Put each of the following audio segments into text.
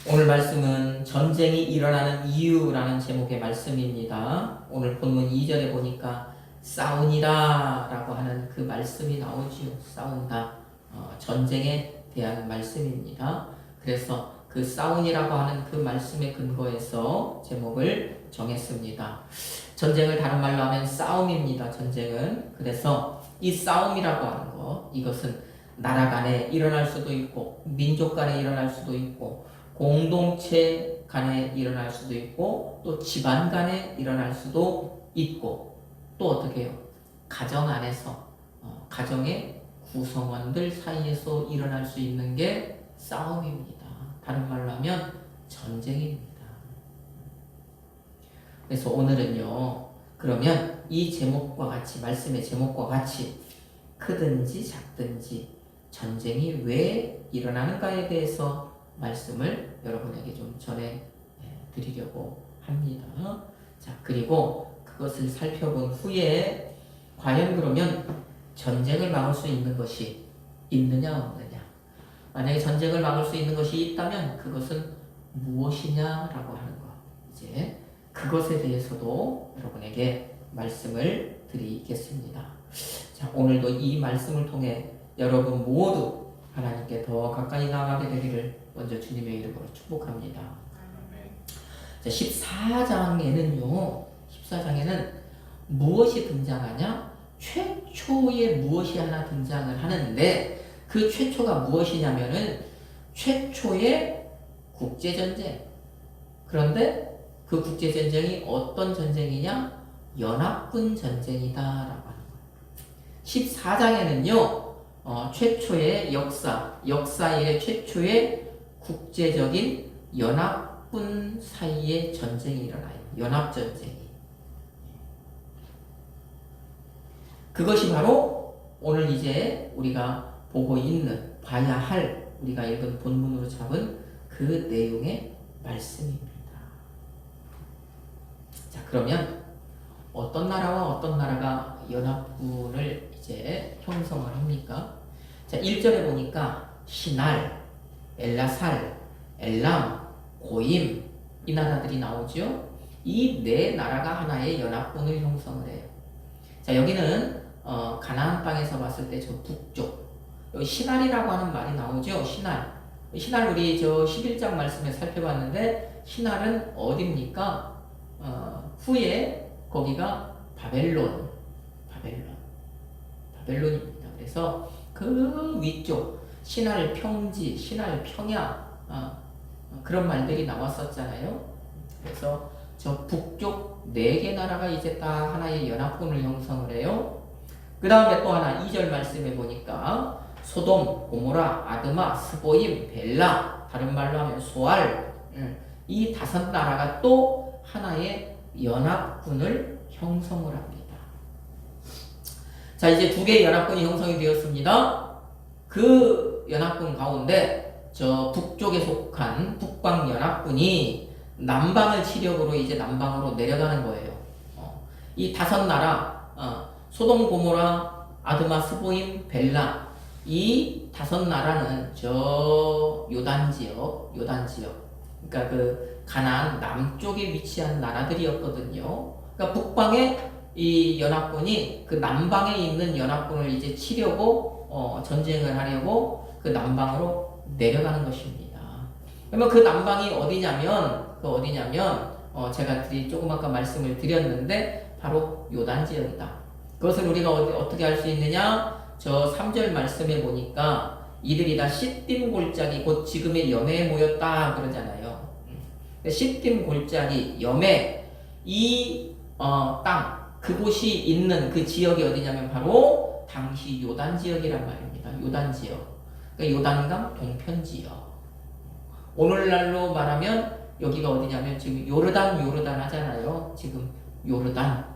오늘 말씀은 전쟁이 일어나는 이유라는 제목의 말씀입니다. 오늘 본문 2절에 보니까 싸우니라 라고 하는 그 말씀이 나오지요. 싸운다. 전쟁에 대한 말씀입니다. 그래서 그 싸우니라고 하는 그 말씀에 근거해서 제목을 정했습니다. 전쟁을 다른 말로 하면 싸움입니다. 전쟁은. 그래서 이 싸움이라고 하는 것, 이것은 나라 간에 일어날 수도 있고 민족 간에 일어날 수도 있고 공동체 간에 일어날 수도 있고 또 집안 간에 일어날 수도 있고 또 어떻게 해요? 가정 안에서 가정의 구성원들 사이에서 일어날 수 있는 게 싸움입니다. 다른 말로 하면 전쟁입니다. 그래서 오늘은요, 그러면 이 제목과 같이, 말씀의 제목과 같이 크든지 작든지 전쟁이 왜 일어나는가에 대해서 말씀을 여러분에게 좀 전해 드리려고 합니다. 자, 그리고 그것을 살펴본 후에 과연 그러면 전쟁을 막을 수 있는 것이 있느냐 없느냐, 만약에 전쟁을 막을 수 있는 것이 있다면 그것은 무엇이냐라고 하는 것, 이제 그것에 대해서도 여러분에게 말씀을 드리겠습니다. 자, 오늘도 이 말씀을 통해 여러분 모두 하나님께 더 가까이 나아가게 되기를 먼저 주님의 이름으로 축복합니다. 자, 14장에는 무엇이 등장하냐? 최초의 무엇이 하나 등장을 하는데 그 최초가 무엇이냐면은 최초의 국제전쟁. 그런데 그 국제전쟁이 어떤 전쟁이냐? 연합군 전쟁이다라고 하는 거예요. 14장에는요 최초의 역사의 최초의 국제적인 연합군 사이의 전쟁이 일어나요. 연합전쟁이. 그것이 바로 오늘 이제 우리가 보고 있는, 봐야 할, 우리가 읽은 본문으로 잡은 그 내용의 말씀입니다. 자, 그러면 어떤 나라와 어떤 나라가 연합군을 이제 형성을 합니까? 자, 1절에 보니까 시날, 엘라살, 엘람, 고임, 이 나라들이 나오죠. 이 네 나라가 하나의 연합군을 형성을 해요. 자, 여기는 가나안 땅에서 봤을 때 저 북쪽, 여기 시날이라고 하는 말이 나오죠. 시날 우리 저 11장 말씀에 살펴봤는데 시날은 어디입니까? 후에 거기가 바벨론입니다. 그래서 그 위쪽 시날 평지, 시날 평야 그런 말들이 나왔었잖아요. 그래서 저 북쪽 4개 나라가 이제 딱 하나의 연합군을 형성을 해요. 그 다음에 또 하나 2절 말씀에 보니까 소돔, 고모라, 아드마, 스보임, 벨라, 다른 말로 하면 소알, 이 5 나라가 또 하나의 연합군을 형성을 합니다. 자, 이제 2개의 연합군이 형성이 되었습니다. 그 연합군 가운데 저 북쪽에 속한 북방연합군이 남방을 치력으로 이제 남방으로 내려가는 거예요. 이 5 나라, 소돔, 고모라, 아드마, 스보임, 벨라, 이 5 나라는 저 요단 지역, 그러니까 그 가나안 남쪽에 위치한 나라들이었거든요. 그러니까 북방에 이 연합군이 그 남방에 있는 연합군을 이제 치려고 전쟁을 하려고 그 남방으로 내려가는 것입니다. 그러면 그 남방이 어디냐면 제가 조금 아까 말씀을 드렸는데 바로 요단 지역이다. 그것을 우리가 어떻게 알 수 있느냐? 저 3절 말씀에 보니까 이들이 다 시딤 골짜기 곧 지금의 염해에 모였다 그러잖아요. 시딤 골짜기, 염해, 이 땅, 그곳이 있는 그 지역이 어디냐면 바로 당시 요단 지역이란 말입니다. 요단 지역. 그러니까 요단강 동편 지역. 오늘날로 말하면 여기가 어디냐면 지금 요르단 하잖아요. 지금 요르단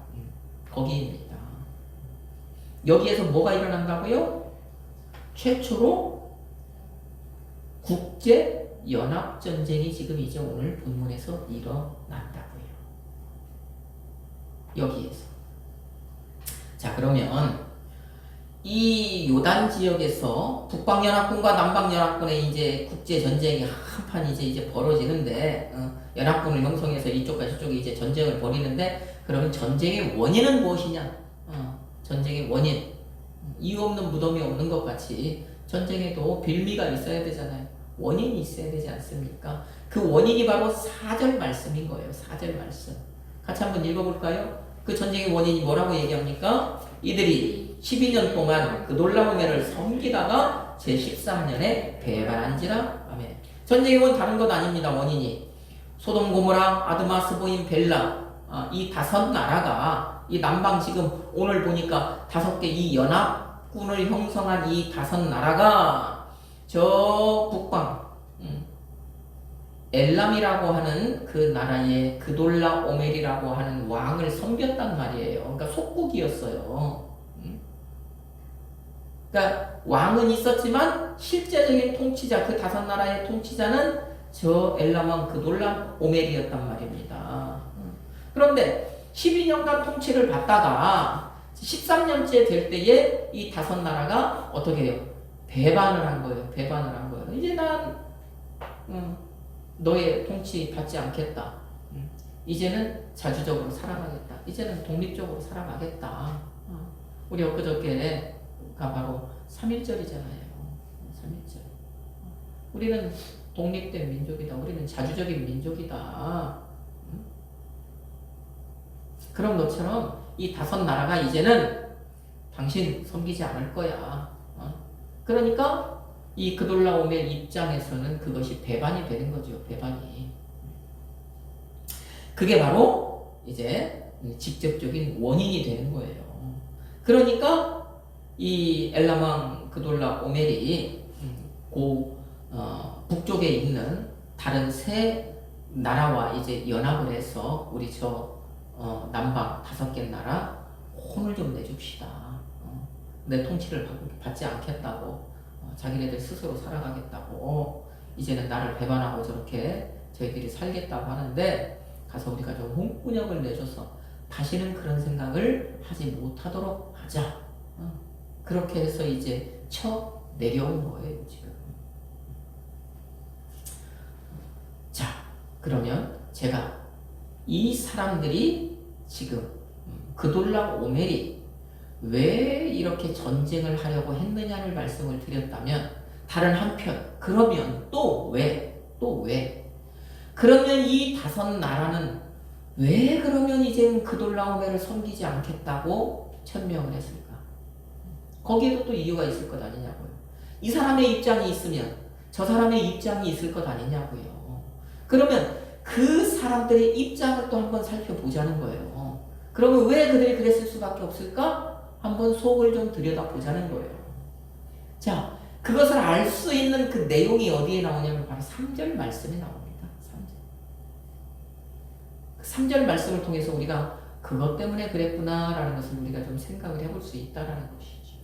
거기입니다. 여기에서 뭐가 일어난다고요? 최초로 국제 연합 전쟁이 지금 이제 오늘 본문에서 일어난다고요. 여기에서. 자, 그러면 이 요단 지역에서 북방연합군과 남방연합군의 이제 국제 전쟁이 한판 이제 벌어지는데 연합군을 형성해서 이쪽과 저쪽이 이제 전쟁을 벌이는데 그러면 전쟁의 원인은 무엇이냐? 전쟁의 원인 이유 없는 무덤이 없는 것 같이 전쟁에도 빌미가 있어야 되잖아요. 원인이 있어야 되지 않습니까? 그 원인이 바로 4절 말씀인 거예요. 4절 말씀. 같이 한번 읽어볼까요? 그 전쟁의 원인이 뭐라고 얘기합니까? 이들이 12년 동안 그 놀라운 애를 섬기다가 제13년에 배반한지라. 아멘. 전쟁의 원 다른 것 아닙니다. 원인이 소돔 고모라 아드마 스보임 벨라 이 5나라가 이 남방 지금 오늘 보니까 5개 이 연합군을 형성한 이 5나라가 저 북방 엘람이라고 하는 그 나라의 그돌라 오멜이라고 하는 왕을 섬겼단 말이에요. 그러니까 속국이었어요. 그러니까 왕은 있었지만 실제적인 통치자 그 5나라의 통치자는 저 엘람 왕 그돌라 오멜이었단 말입니다. 그런데 12년간 통치를 받다가 13년째 될 때에 이 5나라가 어떻게 해요? 배반을 한 거예요. 배반을 한 거예요. 이제 난 너의 통치 받지 않겠다. 이제는 자주적으로 살아가겠다. 이제는 독립적으로 살아가겠다. 우리 엊그저께가 바로 3.1절이잖아요. 3.1절. 우리는 독립된 민족이다. 우리는 자주적인 민족이다. 그럼 너처럼 이 5나라가 이제는 당신 섬기지 않을 거야. 그러니까 이 그돌라오멜 입장에서는 그것이 배반이 되는 거죠. 배반이. 그게 바로 이제 직접적인 원인이 되는 거예요. 그러니까 이 엘람왕 그돌라오멜이 북쪽에 있는 다른 세 나라와 이제 연합을 해서 우리 남방 5개 나라 혼을 좀 내줍시다. 내 통치를 받지 않겠다고. 자기네들 스스로 살아가겠다고 이제는 나를 배반하고 저렇게 저희들이 살겠다고 하는데 가서 우리가 좀 홍군형을 내줘서 다시는 그런 생각을 하지 못하도록 하자. 그렇게 해서 이제 쳐 내려온 거예요 지금. 자 그러면 제가 이 사람들이 지금 그돌라 오멜이 왜 이렇게 전쟁을 하려고 했느냐를 말씀을 드렸다면 다른 한편 그러면 또 왜? 그러면 이 5나라는 왜 그러면 이제는 그돌라오멜을 섬기지 않겠다고 천명을 했을까? 거기에도 또 이유가 있을 것 아니냐고요. 이 사람의 입장이 있으면 저 사람의 입장이 있을 것 아니냐고요. 그러면 그 사람들의 입장을 또 한번 살펴보자는 거예요. 그러면 왜 그들이 그랬을 수밖에 없을까? 한번 속을 좀 들여다보자는 거예요. 자, 그것을 알 수 있는 그 내용이 어디에 나오냐면 바로 3절 말씀에 나옵니다. 3절. 3절 말씀을 통해서 우리가 그것 때문에 그랬구나라는 것을 우리가 좀 생각을 해볼 수 있다라는 것이죠.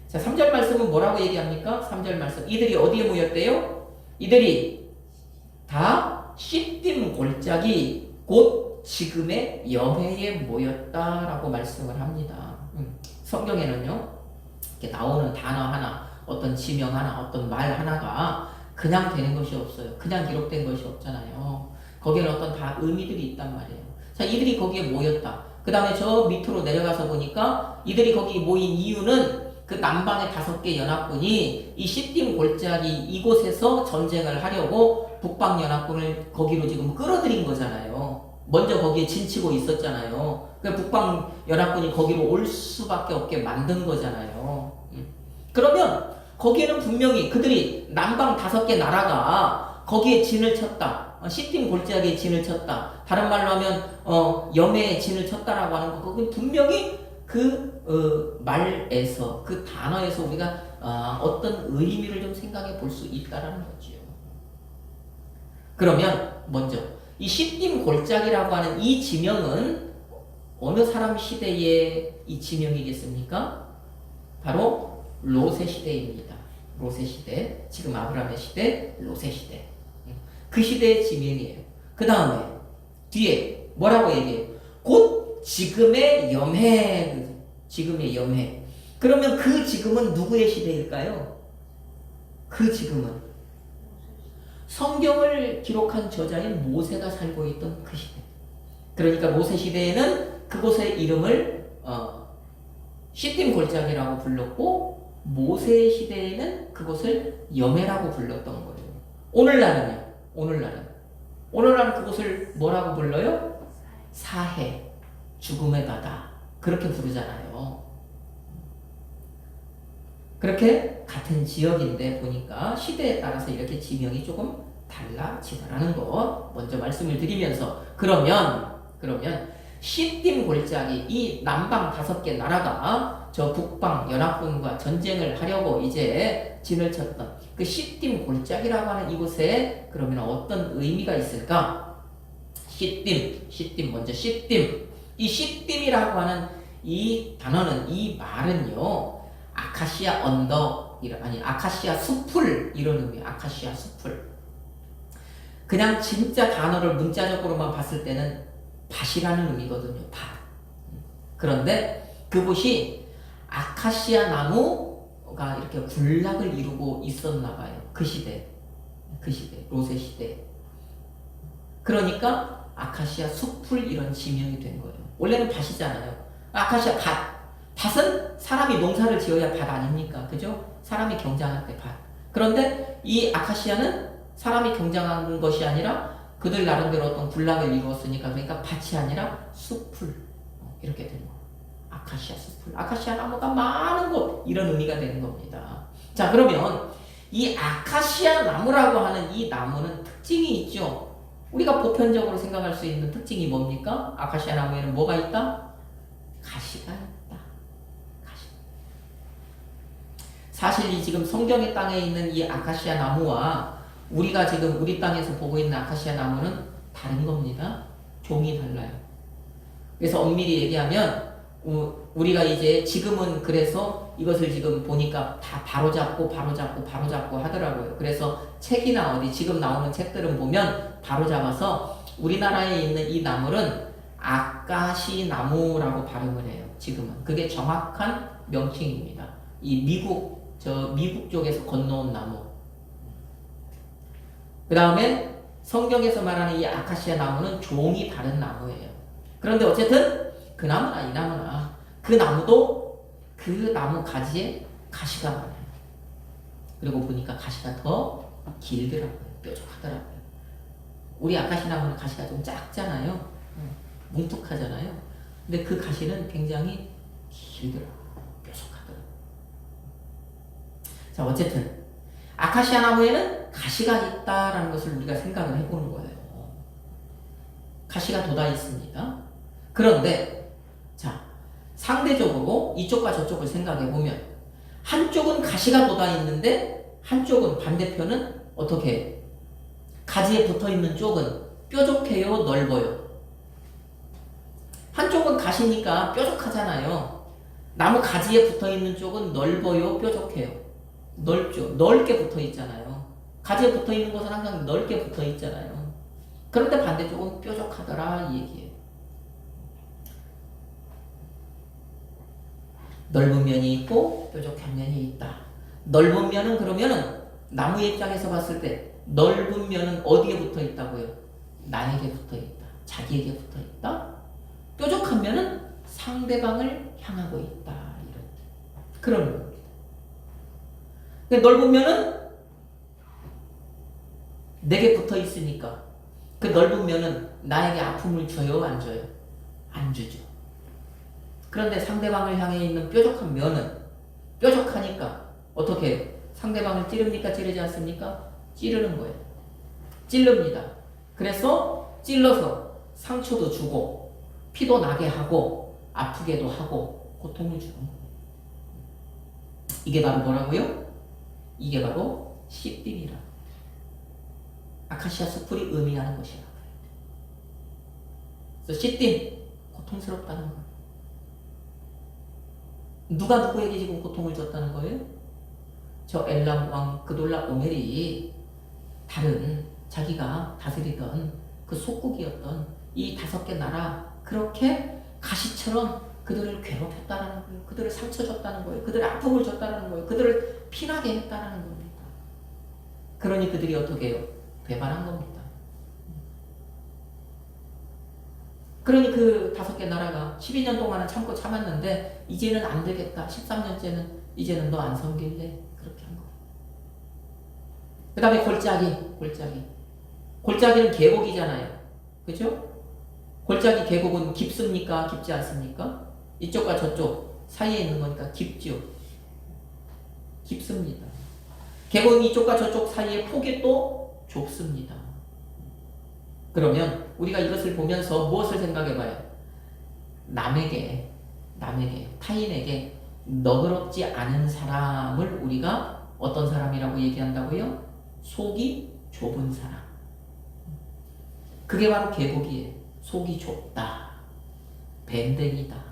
자, 3절 말씀은 뭐라고 얘기합니까? 3절 말씀. 이들이 어디에 모였대요? 이들이 다 시딤 골짜기 곧 지금의 여해에 모였다라고 말씀을 합니다. 성경에는요, 이렇게 나오는 단어 하나, 어떤 지명 하나, 어떤 말 하나가 그냥 되는 것이 없어요. 그냥 기록된 것이 없잖아요. 거기에는 어떤 다 의미들이 있단 말이에요. 자, 이들이 거기에 모였다. 그 다음에 저 밑으로 내려가서 보니까 이들이 거기 모인 이유는 그 남방의 5개 연합군이 이 시딤 골짜기 이곳에서 전쟁을 하려고 북방 연합군을 거기로 지금 끌어들인 거잖아요. 먼저 거기에 진치고 있었잖아요. 북방 연합군이 거기로 올 수밖에 없게 만든 거잖아요. 그러면 거기에는 분명히 그들이 남방 5개 나라가 거기에 진을 쳤다. 시딤 골짜기에 진을 쳤다. 다른 말로 하면 염해에 진을 쳤다라고 하는 거. 그건 분명히 그 말에서 그 단어에서 우리가 어떤 의미를 좀 생각해 볼 수 있다라는 거죠. 그러면 먼저 이 시딤 골짜기라고 하는 이 지명은 어느 사람 시대의 이 지명이겠습니까? 바로 롯의 시대입니다. 롯의 시대, 지금 아브라함의 시대, 롯의 시대. 그 시대의 지명이에요. 그 다음에 뒤에 뭐라고 얘기해요? 곧 지금의 염해, 지금의 염해. 그러면 그 지금은 누구의 시대일까요? 그 지금은 성경을 기록한 저자인 모세가 살고 있던 그 시대. 그러니까 모세 시대에는 그곳의 이름을 시딤 골짜기라고 불렀고, 모세 시대에는 그곳을 여매라고 불렀던 거예요. 오늘날은요? 오늘날은 그곳을 뭐라고 불러요? 사해, 죽음의 바다, 그렇게 부르잖아요. 그렇게 같은 지역인데 보니까 시대에 따라서 이렇게 지명이 조금 달라지더라는 거 먼저 말씀을 드리면서, 그러면 시딤 골짜기, 이 남방 5개 나라가 저 북방 연합군과 전쟁을 하려고 이제 진을 쳤던 그 시딤 골짜기라고 하는 이곳에 그러면 어떤 의미가 있을까? 시딤 먼저 시딤. 이 시딤이라고 하는 이 단어는, 이 말은요, 아카시아 언덕, 아니 아카시아 숲을 이런 의미, 아카시아 숲을. 그냥 진짜 단어를 문자적으로만 봤을 때는 밭이라는 의미거든요. 밭. 그런데 그곳이 아카시아 나무가 이렇게 군락을 이루고 있었나 봐요. 그 시대, 로세 시대. 그러니까 아카시아 숲을 이런 지명이 된 거예요. 원래는 밭이잖아요. 아카시아 밭. 밭은 사람이 농사를 지어야 밭 아닙니까? 그죠? 사람이 경장할 때 밭. 그런데 이 아카시아는 사람이 경장하는 것이 아니라 그들 나름대로 어떤 군락을 이루었으니까, 그러니까 밭이 아니라 숲을 이렇게 된 거예요. 아카시아 숲을. 아카시아 나무가 많은 곳, 이런 의미가 되는 겁니다. 자, 그러면 이 아카시아 나무라고 하는 이 나무는 특징이 있죠. 우리가 보편적으로 생각할 수 있는 특징이 뭡니까? 아카시아 나무에는 뭐가 있다? 가시가 있다. 가시. 사실 이 지금 성경의 땅에 있는 이 아카시아 나무와 우리가 지금 우리 땅에서 보고 있는 아카시아 나무는 다른 겁니다. 종이 달라요. 그래서 엄밀히 얘기하면 우리가 이제 지금은 그래서 이것을 지금 보니까 다 바로잡고 하더라고요. 그래서 책이나 어디 지금 나오는 책들은 보면 바로잡아서 우리나라에 있는 이 나무는 아카시 나무라고 발음을 해요. 지금은. 그게 정확한 명칭입니다. 이 미국 쪽에서 건너온 나무. 그 다음에 성경에서 말하는 이 아카시아 나무는 종이 다른 나무예요. 그런데 어쨌든 그 나무나 이 나무나 그 나무도 그 나무 가지에 가시가 많아요. 그리고 보니까 가시가 더 길더라고요. 뾰족하더라고요. 우리 아카시아 나무는 가시가 좀 작잖아요. 뭉툭하잖아요. 근데 그 가시는 굉장히 길더라고요. 뾰족하더라고요. 자, 어쨌든 아카시아 나무에는 가시가 있다라는 것을 우리가 생각을 해보는 거예요. 가시가 돋아 있습니다. 그런데 자, 상대적으로 이쪽과 저쪽을 생각해 보면 한쪽은 가시가 돋아 있는데 한쪽은 반대편은 어떻게 가지에 붙어 있는 쪽은 뾰족해요, 넓어요? 한쪽은 가시니까 뾰족하잖아요. 나무 가지에 붙어 있는 쪽은 넓어요, 뾰족해요? 넓죠. 넓게 붙어 있잖아요. 가지에 붙어 있는 것은 항상 넓게 붙어 있잖아요. 그런데 반대쪽은 뾰족하더라 이 얘기예요. 넓은 면이 있고 뾰족한 면이 있다. 넓은 면은 그러면은 나무의 입장에서 봤을 때 넓은 면은 어디에 붙어 있다고요? 나에게 붙어 있다. 자기에게 붙어 있다. 뾰족한 면은 상대방을 향하고 있다. 이런 그런 겁니다. 넓은 면은 내게 붙어 있으니까 그 넓은 면은 나에게 아픔을 줘요, 안 줘요? 안 주죠. 그런데 상대방을 향해 있는 뾰족한 면은 뾰족하니까 어떻게 해요? 상대방을 찌릅니까? 찌르지 않습니까? 찌르는 거예요. 찌릅니다. 그래서 찔러서 상처도 주고 피도 나게 하고 아프게도 하고 고통을 주는 거예요. 이게 바로 뭐라고요? 이게 바로 시딤이라. 아카시아 숲이 의미하는 것이라고요. 그래서 시딤, 고통스럽다는 거예요. 누가 누구에게 지금 고통을 줬다는 거예요? 저 엘람 왕 그돌라 오멜이 다른 자기가 다스리던 그 속국이었던 이 5개 나라 그렇게 가시처럼 그들을 괴롭혔다라는 거예요. 그들을 상처 줬다는 거예요. 그들의 아픔을 줬다라는 거예요. 그들을 피나게 했다라는 겁니다. 그러니 그들이 어떻게 해요? 배반한 겁니다. 그러니 그 5개 나라가 12년 동안은 참고 참았는데 이제는 안 되겠다. 13년째는 이제는 너 안 섬길래 그렇게 한 거예요. 그 다음에 골짜기는 계곡이잖아요. 그죠? 골짜기 계곡은 깊습니까? 깊지 않습니까? 이쪽과 저쪽 사이에 있는 거니까 깊죠. 깊습니다. 계곡 이쪽과 저쪽 사이의 폭이 또 좁습니다. 그러면 우리가 이것을 보면서 무엇을 생각해봐요? 남에게, 타인에게 너그럽지 않은 사람을 우리가 어떤 사람이라고 얘기한다고요? 속이 좁은 사람. 그게 바로 계곡이에요. 속이 좁다. 밴댕이다.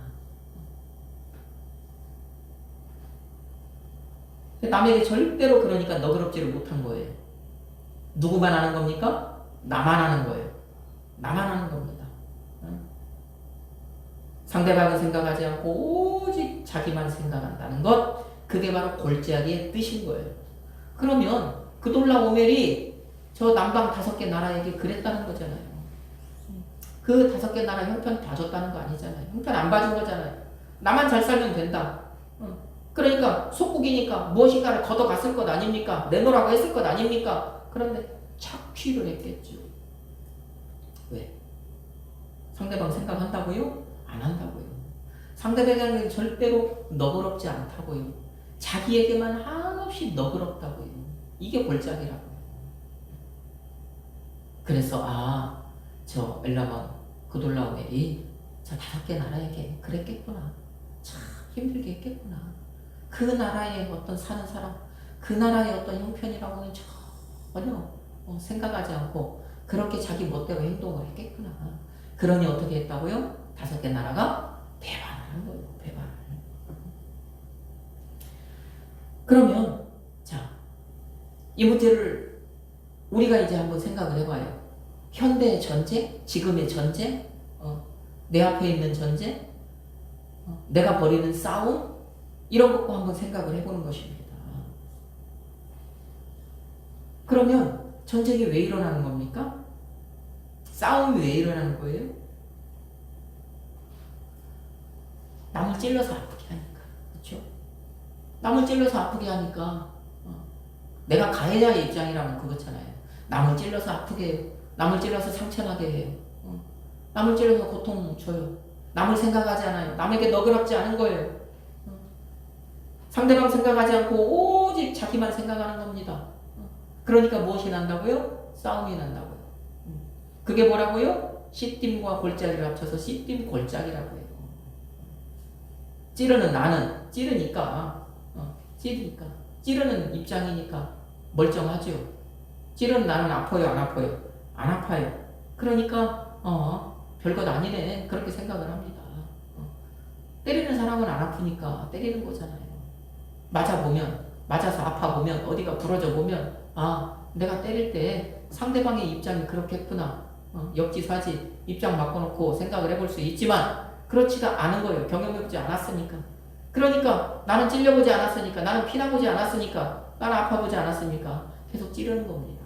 남에게 절대로 그러니까 너그럽지를 못한 거예요. 누구만 하는 겁니까? 나만 하는 거예요. 나만 하는 겁니다. 상대방을 생각하지 않고 오직 자기만 생각한다는 것, 그게 바로 골짜기의 뜻인 거예요. 그러면 그돌라오멜이 저 남방 5개 나라에게 그랬다는 거잖아요. 그 5개 나라 형편 봐줬다는 거 아니잖아요. 형편 안 봐준 거잖아요. 나만 잘 살면 된다. 그러니까 속국이니까 무엇인가를 걷어갔을 것 아닙니까? 내놓으라고 했을 것 아닙니까? 그런데 착취를 했겠죠. 왜? 상대방 생각한다고요? 안 한다고요. 상대방에게 절대로 너그럽지 않다고요. 자기에게만 한없이 너그럽다고요. 이게 골짜기라고요. 그래서 저 엘라만 그돌라오멜이 저 5개 나라에게 그랬겠구나. 참 힘들게 했겠구나. 그 나라의 어떤 사는 사람, 그 나라의 어떤 형편이라고는 전혀 생각하지 않고 그렇게 자기 멋대로 행동을 했겠구나. 그러니 어떻게 했다고요? 5개 나라가 배반을 한 거예요. 배반을. 그러면 자, 이 문제를 우리가 이제 한번 생각을 해봐요. 현대의 전쟁, 지금의 전쟁, 내 앞에 있는 전쟁, 내가 벌이는 싸움, 이런 것과 한번 생각을 해보는 것입니다. 그러면 전쟁이 왜 일어나는 겁니까? 싸움이 왜 일어나는 거예요? 남을 찔러서 아프게 하니까. 그렇죠? 남을 찔러서 아프게 하니까 내가 가해자의 입장이라면 그거잖아요. 남을 찔러서 아프게 해요. 남을 찔러서 상처나게 해요. 남을 찔러서 고통 줘요. 남을 생각하지 않아요. 남에게 너그럽지 않은 거예요. 상대방 생각하지 않고 오직 자기만 생각하는 겁니다. 그러니까 무엇이 난다고요? 싸움이 난다고요. 그게 뭐라고요? 씨띠과 골짜기를 합쳐서 씨띠 골짜기라고 해요. 찌르는 나는 찌르니까 찌르는 입장이니까 멀쩡하죠. 찌르는 나는 아파요, 안 아파요? 안 아파요. 그러니까 별것 아니네 그렇게 생각을 합니다. 때리는 사람은 안 아프니까 때리는 거잖아요. 맞아서 아파보면 어디가 부러져 보면 내가 때릴 때 상대방의 입장이 그렇겠구나. 역지사지 입장 바꿔놓고 생각을 해볼 수 있지만 그렇지가 않은 거예요. 경험해보지 않았으니까. 그러니까 나는 찔려보지 않았으니까, 나는 피나보지 않았으니까, 나는 아파보지 않았으니까 계속 찌르는 겁니다.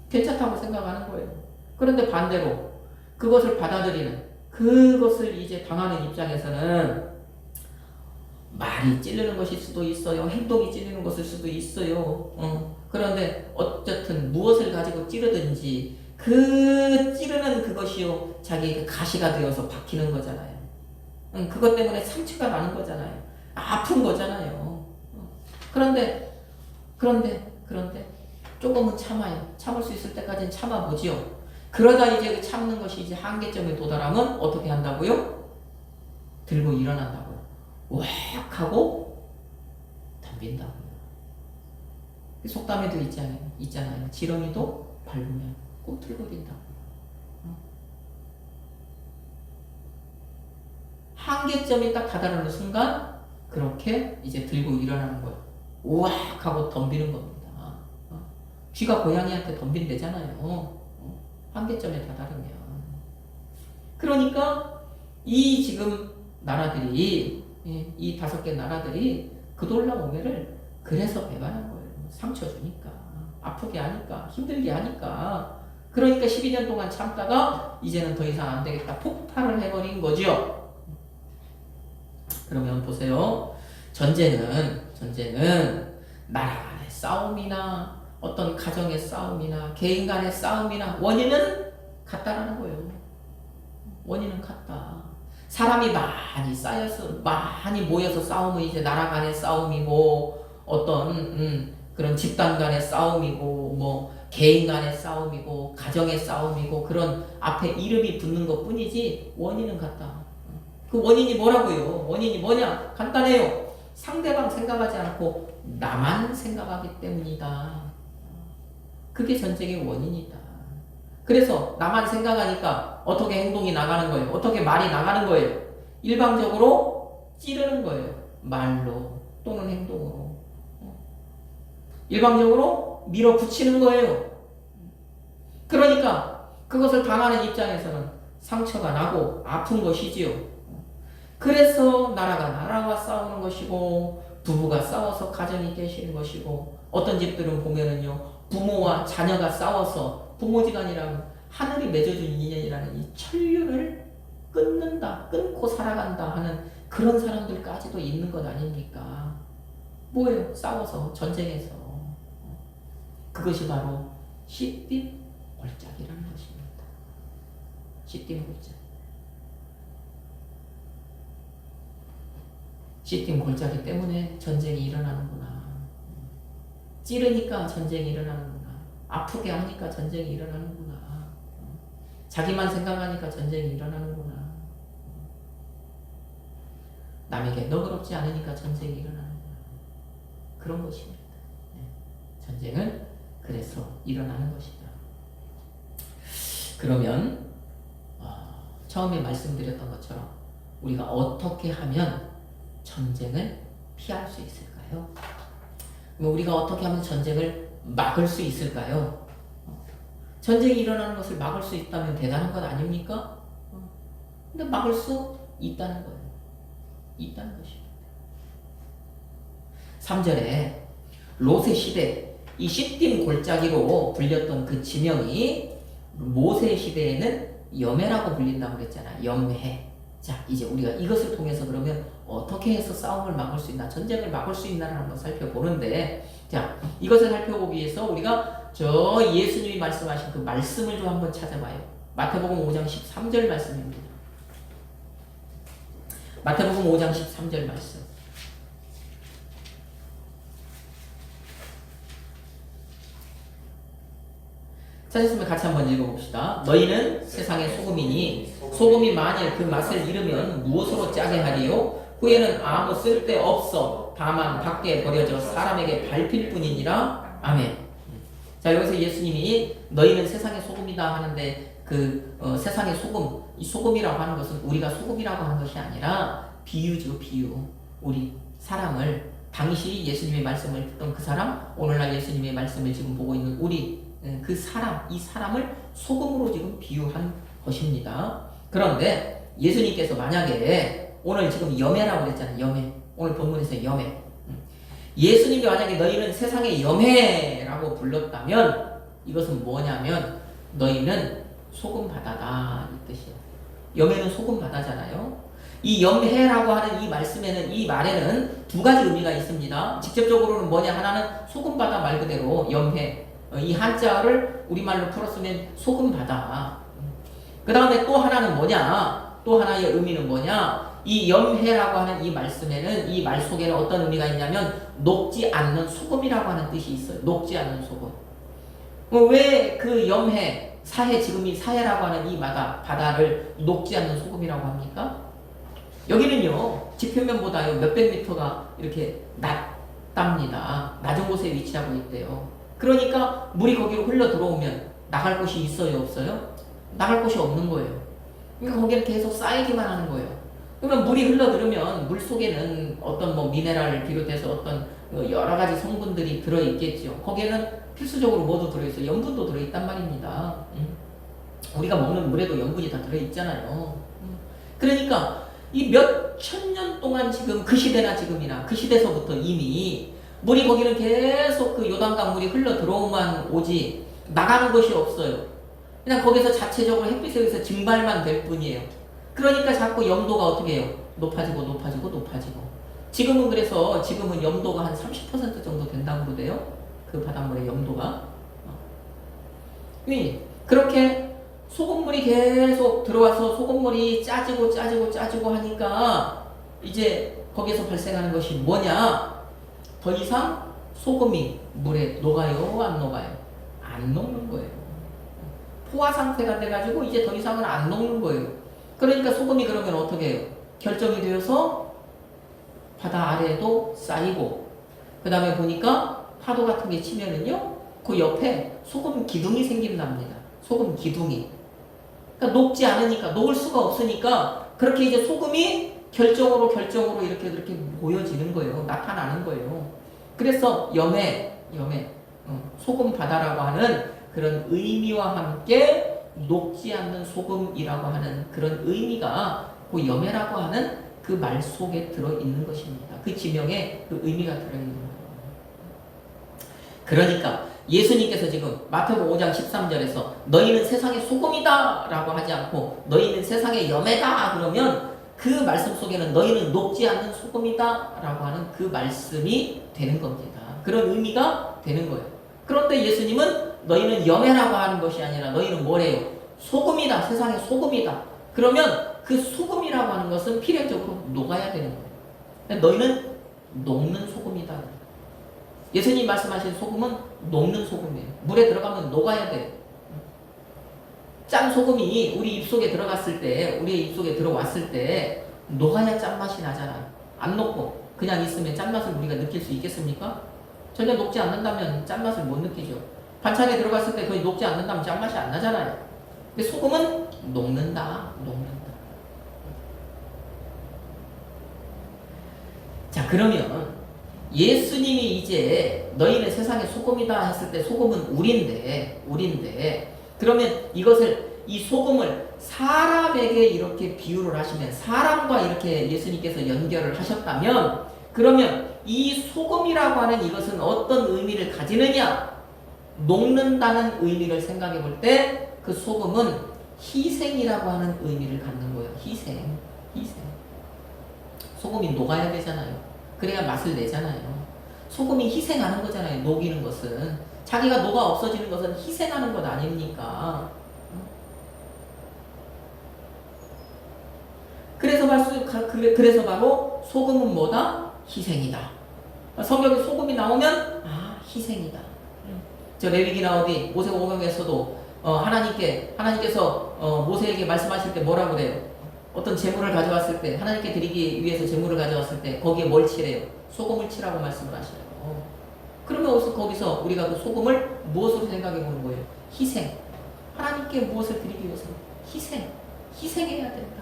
괜찮다고 생각하는 거예요. 그런데 반대로 그것을 받아들이는, 그것을 이제 당하는 입장에서는 말이 찌르는 것일 수도 있어요. 행동이 찌르는 것일 수도 있어요. 그런데 어쨌든 무엇을 가지고 찌르든지 그 찌르는 그것이요 자기에게 가시가 되어서 박히는 거잖아요. 그것 때문에 상처가 나는 거잖아요. 아픈 거잖아요. 그런데 조금은 참아요. 참을 수 있을 때까지는 참아보지요. 그러다 이제 그 참는 것이 이제 한계점에 도달하면 어떻게 한다고요? 들고 일어난다고요. 왁 하고 덤빈다고요. 속담에도 있잖아요. 지렁이도 밟으면 꿈틀거린다고요. 한계점이 딱 다다르는 순간 그렇게 이제 들고 일어나는 거예요. 우악 하고 덤비는 겁니다. 쥐가 고양이한테 덤빈대잖아요. 한계점에 다다르면. 그러니까 이 지금 나라들이 이 5개 나라들이 그돌라오메를 그래서 배반한 거예요. 상처 주니까, 아프게 하니까, 힘들게 하니까. 그러니까 12년 동안 참다가 이제는 더 이상 안 되겠다, 폭발을 해버린 거죠. 그러면 보세요. 전쟁은 나라 간의 싸움이나 어떤 가정의 싸움이나 개인 간의 싸움이나 원인은 같다라는 거예요. 원인은 같다. 사람이 많이 쌓여서 많이 모여서 싸우면 이제 나라 간의 싸움이고 어떤 그런 집단 간의 싸움이고 뭐 개인 간의 싸움이고 가정의 싸움이고 그런 앞에 이름이 붙는 것 뿐이지 원인은 같다. 그 원인이 뭐라고요? 원인이 뭐냐? 간단해요. 상대방 생각하지 않고 나만 생각하기 때문이다. 그게 전쟁의 원인이다. 그래서 나만 생각하니까 어떻게 행동이 나가는 거예요? 어떻게 말이 나가는 거예요? 일방적으로 찌르는 거예요. 말로 또는 행동으로. 일방적으로 밀어붙이는 거예요. 그러니까 그것을 당하는 입장에서는 상처가 나고 아픈 것이지요. 그래서 나라가 싸우는 것이고 부부가 싸워서 가정이 깨지는 것이고 어떤 집들은 보면은요 부모와 자녀가 싸워서 부모지간이랑 하늘이 맺어준 인연이라는 이 천륜을 끊고 살아간다 하는 그런 사람들까지도 있는 것 아닙니까? 뭐예요? 싸워서 전쟁에서. 그것이 바로 시띠 골짜기라는 것입니다. 시띠 골짜기. 시띠 골짜기 때문에 전쟁이 일어나는구나. 찌르니까 전쟁이 일어나는구나. 아프게 하니까 전쟁이 일어나는구나. 자기만 생각하니까 전쟁이 일어나는구나. 남에게 너그럽지 않으니까 전쟁이 일어나는구나. 그런 것입니다. 전쟁은 그래서 일어나는 것이다. 그러면 처음에 말씀드렸던 것처럼 우리가 어떻게 하면 전쟁을 피할 수 있을까요? 우리가 어떻게 하면 전쟁을 막을 수 있을까요? 전쟁이 일어나는 것을 막을 수 있다면 대단한 것 아닙니까? 근데 막을 수 있다는 거예요. 있다는 것입니다. 3절에 롯의 시대, 이 시딤 골짜기로 불렸던 그 지명이 모세 시대에는 염해라고 불린다고 그랬잖아요. 염해. 자, 이제 우리가 이것을 통해서 그러면 어떻게 해서 싸움을 막을 수 있나, 전쟁을 막을 수 있나를 한번 살펴보는데, 자, 이것을 살펴보기 위해서 우리가 저 예수님이 말씀하신 그 말씀을 좀 한번 찾아봐요. 마태복음 5장 13절 말씀입니다. 마태복음 5장 13절 말씀. 찾았으면 같이 한번 읽어봅시다. 너희는 세상의 소금이니 소금이 만일 그 맛을 잃으면 무엇으로 짜게 하리요? 후에는 아무 쓸데없어 다만 밖에 버려져 사람에게 밟힐 뿐이니라. 아멘. 자, 여기서 예수님이 너희는 세상의 소금이다 하는데 그 세상의 소금, 이 소금이라고 하는 것은 우리가 소금이라고 하는 것이 아니라 비유죠. 비유. 우리 사람을 당시 예수님의 말씀을 듣던 그 사람, 오늘날 예수님의 말씀을 지금 보고 있는 우리 그 사람, 이 사람을 소금으로 지금 비유한 것입니다. 그런데 예수님께서 만약에 오늘 지금 염해라고 그랬잖아요. 염해. 오늘 본문에서 염해. 예수님이 만약에 너희는 세상의 염해라고 불렀다면 이것은 뭐냐면 너희는 소금 바다다 이 뜻이에요. 염해는 소금 바다잖아요. 이 염해라고 하는 이 말씀에는, 이 말에는 두 가지 의미가 있습니다. 직접적으로는 뭐냐, 하나는 소금 바다 말 그대로 염해, 이 한자를 우리말로 풀었으면 소금 바다. 그 다음에 또 하나는 뭐냐, 또 하나의 의미는 뭐냐, 이 염해라고 하는 이 말씀에는, 이 말 속에는 어떤 의미가 있냐면 녹지 않는 소금이라고 하는 뜻이 있어요. 녹지 않는 소금. 왜 그 염해, 사해, 지금 이 사해라고 하는 이 바다를 녹지 않는 소금이라고 합니까? 여기는요 지표면보다요 몇백 미터가 이렇게 낮답니다. 낮은 곳에 위치하고 있대요. 그러니까 물이 거기로 흘러 들어오면 나갈 곳이 있어요, 없어요? 나갈 곳이 없는 거예요. 그러니까 거기는 계속 쌓이기만 하는 거예요. 그러면 물이 흘러들으면 물 속에는 어떤 뭐 미네랄을 비롯해서 어떤 여러 가지 성분들이 들어있겠죠. 거기에는 필수적으로 뭐도 들어있어요? 염분도 들어있단 말입니다. 우리가 먹는 물에도 염분이 다 들어있잖아요. 그러니까 이 몇천 년 동안 지금 그 시대나 지금이나 그 시대서부터 이미 물이 거기는 계속 그 요단강 물이 흘러 들어오만 오지 나가는 것이 없어요. 그냥 거기서 자체적으로 햇빛에 의해서 증발만 될 뿐이에요. 그러니까 자꾸 염도가 어떻게 해요? 높아지고 높아지고 높아지고. 지금은 염도가 한 30% 정도 된다고 그러대요. 그 바닷물의 염도가. 그렇게 소금물이 계속 들어와서 소금물이 짜지고 하니까 이제 거기서 발생하는 것이 뭐냐? 더 이상 소금이 물에 녹아요? 안 녹아요? 안 녹는 거예요. 포화 상태가 돼가지고 이제 더 이상은 안 녹는 거예요. 그러니까 소금이 그러면 어떻게 해요? 결정이 되어서 바다 아래에도 쌓이고, 그 다음에 보니까 파도 같은 게 치면은요, 그 옆에 소금 기둥이 생긴답니다. 소금 기둥이. 그러니까 녹지 않으니까, 녹을 수가 없으니까, 그렇게 이제 소금이 결정으로 이렇게 보여지는 거예요. 나타나는 거예요. 그래서 소금 바다라고 하는 그런 의미와 함께 녹지 않는 소금이라고 하는 그런 의미가 그 염해라고 하는 그 말 속에 들어있는 것입니다. 그 지명에 그 의미가 들어있는 거예요. 그러니까 예수님께서 지금 마태복음 5장 13절에서 너희는 세상의 소금이다 라고 하지 않고 너희는 세상의 염해다 그러면 그 말씀 속에는 너희는 녹지 않는 소금이다 라고 하는 그 말씀이 되는 겁니다. 그런 의미가 되는 거예요. 그런데 예수님은 너희는 염해라고 하는 것이 아니라 너희는 뭐래요? 소금이다. 세상의 소금이다. 그러면 그 소금이라고 하는 것은 필연적으로 녹아야 되는 거예요. 너희는 녹는 소금이다. 예수님 말씀하신 소금은 녹는 소금이에요. 물에 들어가면 녹아야 돼요. 짠 소금이 우리 입속에 들어갔을 때, 우리의 입속에 들어왔을 때 녹아야 짠맛이 나잖아요. 안 녹고 그냥 있으면 짠맛을 우리가 느낄 수 있겠습니까? 전혀 녹지 않는다면 짠맛을 못 느끼죠. 반찬에 들어갔을 때 거의 녹지 않는다면 짠맛이 안 나잖아요. 근데 소금은 녹는다. 자, 그러면 예수님이 이제 너희는 세상의 소금이다 했을 때 소금은 우린데 그러면 이 소금을 사람에게 이렇게 비유를 하시면 사람과 이렇게 예수님께서 연결을 하셨다면 그러면 이 소금이라고 하는 이것은 어떤 의미를 가지느냐? 녹는다는 의미를 생각해 볼 때 그 소금은 희생이라고 하는 의미를 갖는 거예요. 희생. 소금이 녹아야 되잖아요. 그래야 맛을 내잖아요. 소금이 희생하는 거잖아요. 녹이는 것은. 자기가 녹아 없어지는 것은 희생하는 것 아닙니까? 그래서 바로 소금은 뭐다? 희생이다. 성경에 소금이 나오면 희생이다. 저 레위기나 어디 모세오경에서도 하나님께서 모세에게 말씀하실 때 뭐라고 그래요? 어떤 재물을 가져왔을 때 하나님께 드리기 위해서 재물을 가져왔을 때 거기에 뭘 칠해요? 소금을 칠하고 말씀을 하시래요. 그러면 거기서 우리가 그 소금을 무엇으로 생각해 보는 거예요? 희생. 하나님께 무엇을 드리기 위해서? 희생해야 된다.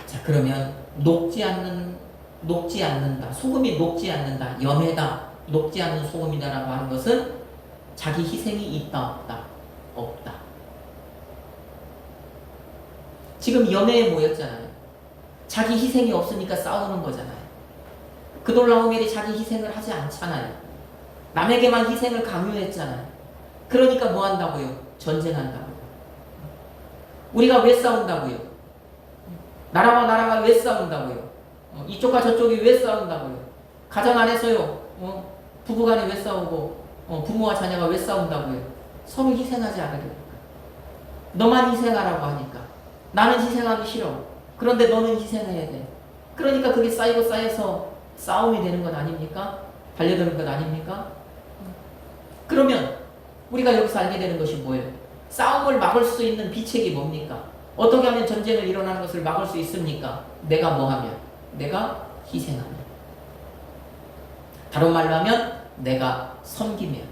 자, 그러면 녹지 않는다. 소금이 녹지 않는다. 염해다. 녹지 않는 소금이다라고 하는 것은 자기 희생이 있다, 없다? 없다. 지금 염해에 모였잖아요. 자기 희생이 없으니까 싸우는 거잖아요. 그돌라오멜이 자기 희생을 하지 않잖아요. 남에게만 희생을 강요했잖아요. 그러니까 뭐 한다고요? 전쟁한다고요. 우리가 왜 싸운다고요? 나라와 나라가 왜 싸운다고요? 이쪽과 저쪽이 왜 싸운다고요? 가정 안에서요. 부부간에 왜 싸우고 부모와 자녀가 왜 싸운다고요? 서로 희생하지 않으려고. 너만 희생하라고 하니까. 나는 희생하기 싫어. 그런데 너는 희생해야 돼. 그러니까 그게 쌓여서 싸움이 되는 것 아닙니까? 달려드는 것 아닙니까? 그러면 우리가 여기서 알게 되는 것이 뭐예요? 싸움을 막을 수 있는 비책이 뭡니까? 어떻게 하면 전쟁을 일어나는 것을 막을 수 있습니까? 내가 뭐 하면? 내가 희생하면. 다른 말로 하면 내가 섬기면,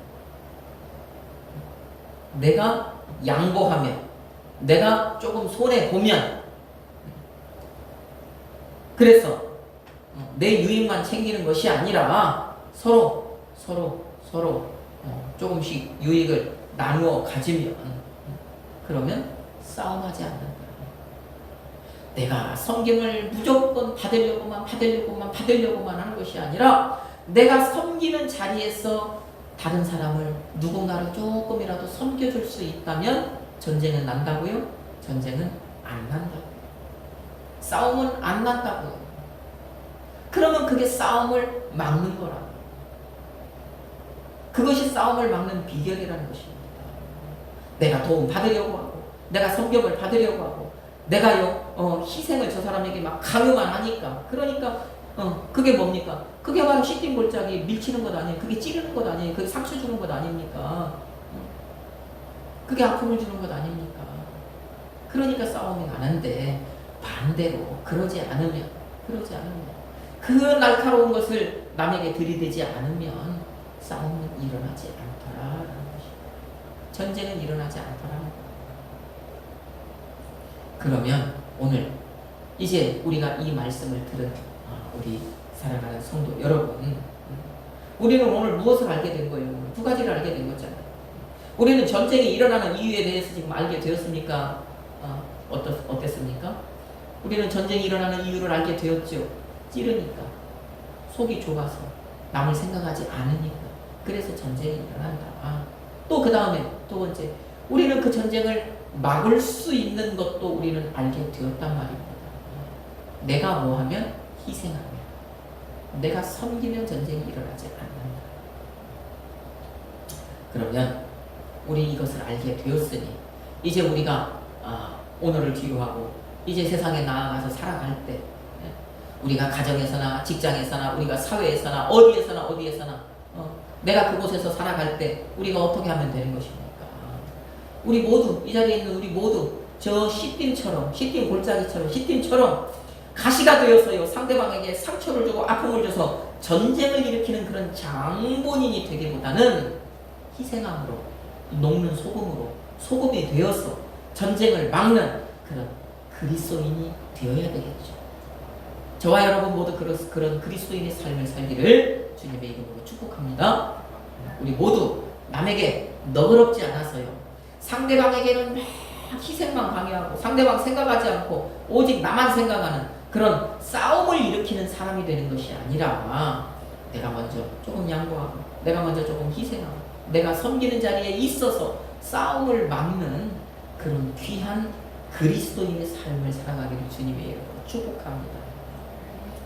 내가 양보하면, 내가 조금 손해보면. 그래서 내 유익만 챙기는 것이 아니라 서로 조금씩 유익을 나누어 가지면 그러면 싸움하지 않는다. 내가 섬김을 무조건 받으려고만 하는 것이 아니라 내가 섬기는 자리에서 다른 사람을 누군가를 조금이라도 섬겨줄 수 있다면 전쟁은 난다고요? 전쟁은 안 난다고요. 싸움은 안 난다고요. 그러면 그게 싸움을 막는 거라고. 그것이 싸움을 막는 비결이라는 것입니다. 내가 도움 받으려고 하고 내가 섬김을 받으려고 하고 내가 희생을 저 사람에게 막 강요만 하니까 그러니까 그게 뭡니까? 그게 바로 시띵골짜기 밀치는 것 아니에요. 그게 찌르는 것 아니에요. 그게 상처 주는 것 아닙니까? 그게 아픔을 주는 것 아닙니까? 그러니까 싸움이 나는데 반대로 그러지 않으면 그 날카로운 것을 남에게 들이대지 않으면 싸움은 일어나지 않더라라는 것입니다. 전쟁은 일어나지 않더라는 거예요. 그러면 오늘 이제 우리가 이 말씀을 들은 우리 사랑하는 성도 여러분, 우리는 오늘 무엇을 알게 된 거예요? 두 가지를 알게 된 거잖아요. 우리는 전쟁이 일어나는 이유에 대해서 지금 알게 되었습니까? 어땠습니까? 우리는 전쟁이 일어나는 이유를 알게 되었죠. 찌르니까, 속이 좁아서, 남을 생각하지 않으니까. 그래서 전쟁이 일어난다. 또 그 다음에 두 번째, 우리는 그 전쟁을 막을 수 있는 것도 우리는 알게 되었단 말입니다. 내가 뭐하면 희생하면, 내가 섬기면 전쟁이 일어나지 않는다. 그러면 우리 이것을 알게 되었으니 이제 우리가 오늘을 뒤로하고 이제 세상에 나아가서 살아갈 때 우리가 가정에서나 직장에서나 우리가 사회에서나 어디에서나 내가 그곳에서 살아갈 때 우리가 어떻게 하면 되는 것입니까? 우리 모두 이 자리에 있는 우리 모두 저 시딤 골짜기처럼 시딤처럼 가시가 되어서요 상대방에게 상처를 주고 아픔을 줘서 전쟁을 일으키는 그런 장본인이 되기보다는 희생함으로 녹는 소금으로 소금이 되어서 전쟁을 막는 그런 그리스도인이 되어야 되겠죠. 저와 여러분 모두 그런 그리스도인의 삶을 살기를 주님의 이름으로 축복합니다. 우리 모두 남에게 너그럽지 않아서요 상대방에게는 막 희생만 강요하고 상대방 생각하지 않고 오직 나만 생각하는 그런 싸움을 일으키는 사람이 되는 것이 아니라 내가 먼저 조금 양보하고 내가 먼저 조금 희생하고 내가 섬기는 자리에 있어서 싸움을 막는 그런 귀한 그리스도인의 삶을 살아가기를 주님의 이름으로 축복합니다.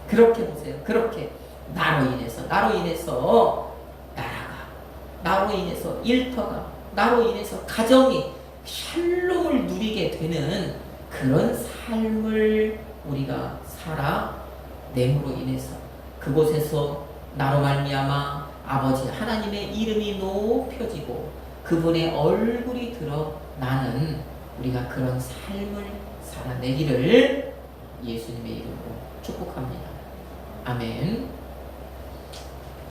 그렇게 보세요. 그렇게 나로 인해서 나라가, 나로 인해서 일터가, 나로 인해서 가정이 샬롬을 누리게 되는 그런 삶을 우리가 살아냄으로 인해서 그곳에서 나로 말미암아 아버지 하나님의 이름이 높여지고 그분의 얼굴이 드러나는 우리가 그런 삶을 살아내기를 예수님의 이름으로 축복합니다. 아멘.